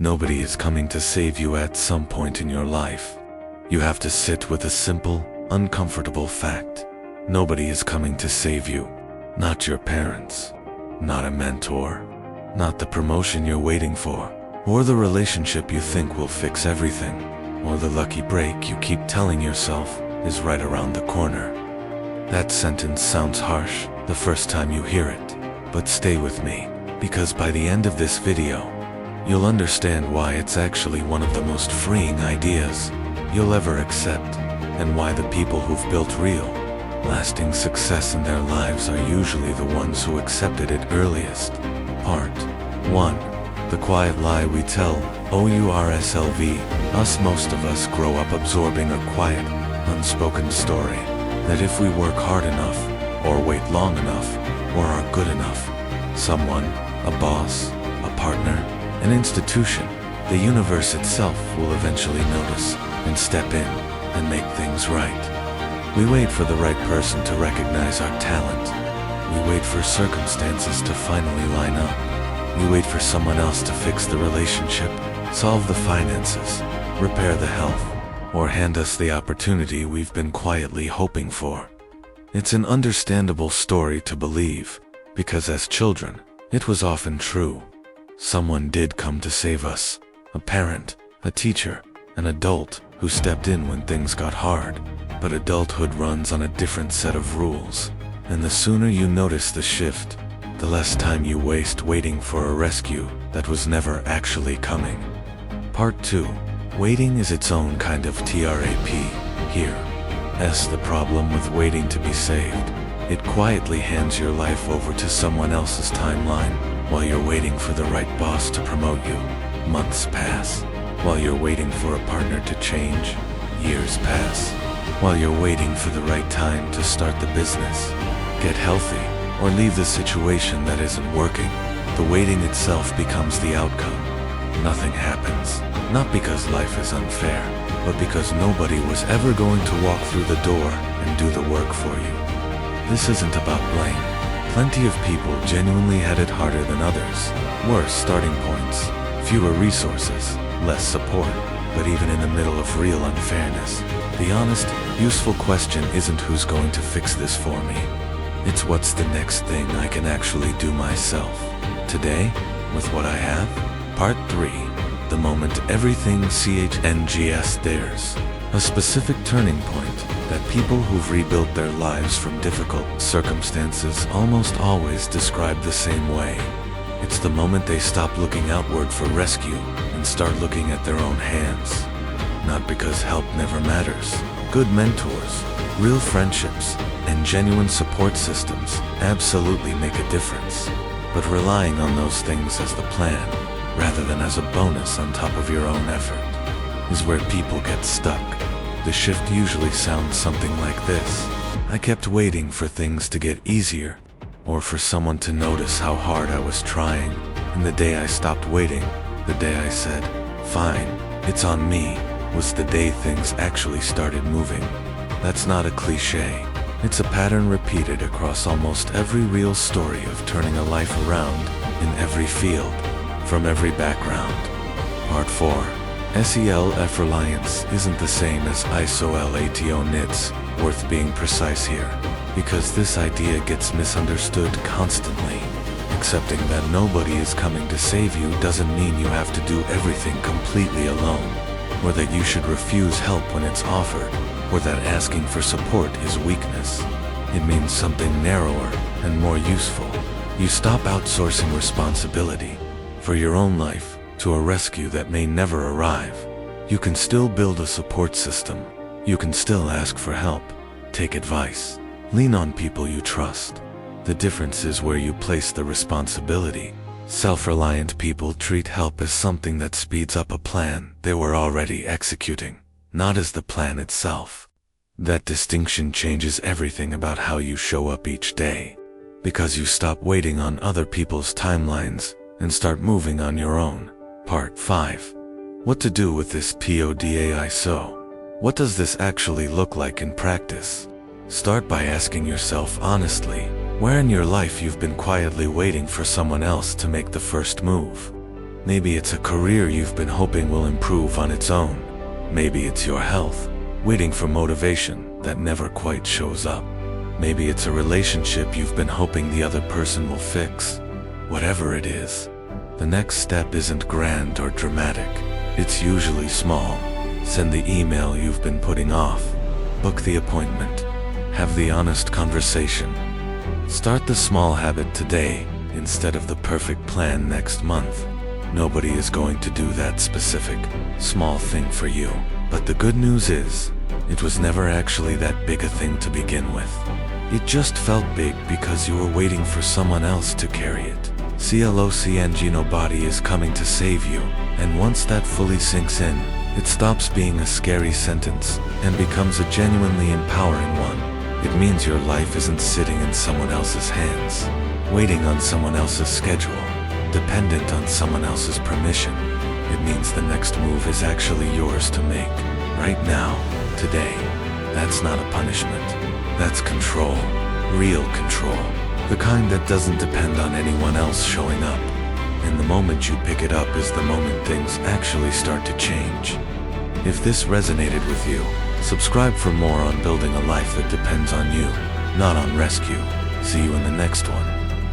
Nobody is coming to save you at some point in your life. You have to sit with a simple, uncomfortable fact. Nobody is coming to save you. Not your parents, not a mentor, not the promotion you're waiting for, or the relationship you think will fix everything, or the lucky break you keep telling yourself is right around the corner. That sentence sounds harsh the first time you hear it, but stay with me, because by the end of this video, you'll understand why it's actually one of the most freeing ideas you'll ever accept, and why the people who've built real, lasting success in their lives are usually the ones who accepted it earliest. Part 1. The quiet lie we tell OURSLV. Most of us grow up absorbing a quiet, unspoken story that if we work hard enough, or wait long enough, or are good enough, someone, a boss, a partner, an institution, the universe itself will eventually notice and step in and make things right. We wait for the right person to recognize our talent. We wait for circumstances to finally line up. We wait for someone else to fix the relationship, solve the finances, repair the health, or hand us the opportunity we've been quietly hoping for. It's an understandable story to believe, because as children, it was often true. Someone did come to save us. A parent, a teacher, an adult who stepped in when things got hard. But adulthood runs on a different set of rules, and the sooner you notice the shift, the less time you waste waiting for a rescue that was never actually coming. Part 2. Waiting is its own kind of TRAP. Here. The problem with waiting to be saved. It quietly hands your life over to someone else's timeline while you're waiting for the right boss to promote you. Months pass. While you're waiting for a partner to change, years pass. While you're waiting for the right time to start the business, get healthy, or leave the situation that isn't working, the waiting itself becomes the outcome. Nothing happens, not because life is unfair, but because nobody was ever going to walk through the door and do the work for you. This isn't about blame. Plenty of people genuinely had it harder than others. Worse starting points, fewer resources, less support. But even in the middle of real unfairness, the honest, useful question isn't who's going to fix this for me. It's what's the next thing I can actually do myself. Today, with what I have? Part 3. The moment everything CHNGS theirs. A specific turning point that people who've rebuilt their lives from difficult circumstances almost always describe the same way. It's the moment they stop looking outward for rescue and start looking at their own hands. Not because help never matters. Good mentors, real friendships, and genuine support systems absolutely make a difference. But relying on those things as the plan, rather than as a bonus on top of your own effort, is where people get stuck. The shift usually sounds something like this. I kept waiting for things to get easier, or for someone to notice how hard I was trying, and the day I stopped waiting, the day I said, "Fine, it's on me," was the day things actually started moving. That's not a cliche. It's a pattern repeated across almost every real story of turning a life around in every field, from every background. Part 4. SELF reliance isn't the same as ISOLATO NITS, worth being precise here, because this idea gets misunderstood constantly. Accepting that nobody is coming to save you doesn't mean you have to do everything completely alone, or that you should refuse help when it's offered, or that asking for support is weakness. It means something narrower and more useful. You stop outsourcing responsibility for your own life to a rescue that may never arrive. You can still build a support system. You can still ask for help, take advice, lean on people you trust. The difference is where you place the responsibility. Self-reliant people treat help as something that speeds up a plan they were already executing, not as the plan itself. That distinction changes everything about how you show up each day, because you stop waiting on other people's timelines and start moving on your own. Part 5. What to do with this PODAISO? What does this actually look like in practice? Start by asking yourself honestly, where in your life you've been quietly waiting for someone else to make the first move. Maybe it's a career you've been hoping will improve on its own. Maybe it's your health, waiting for motivation that never quite shows up. Maybe it's a relationship you've been hoping the other person will fix. Whatever it is, the next step isn't grand or dramatic. It's usually small. Send the email you've been putting off. Book the appointment. Have the honest conversation. Start the small habit today instead of the perfect plan next month. Nobody is going to do that specific, small thing for you. But the good news is, it was never actually that big a thing to begin with. It just felt big because you were waiting for someone else to carry it. CLOCNG, nobody is coming to save you, and once that fully sinks in, it stops being a scary sentence and becomes a genuinely empowering one. It means your life isn't sitting in someone else's hands, waiting on someone else's schedule, dependent on someone else's permission. It means the next move is actually yours to make, right now, today. That's not a punishment. That's control, real control, the kind that doesn't depend on anyone else showing up. And the moment you pick it up is the moment things actually start to change. If this resonated with you, subscribe for more on building a life that depends on you, not on rescue. See you in the next one.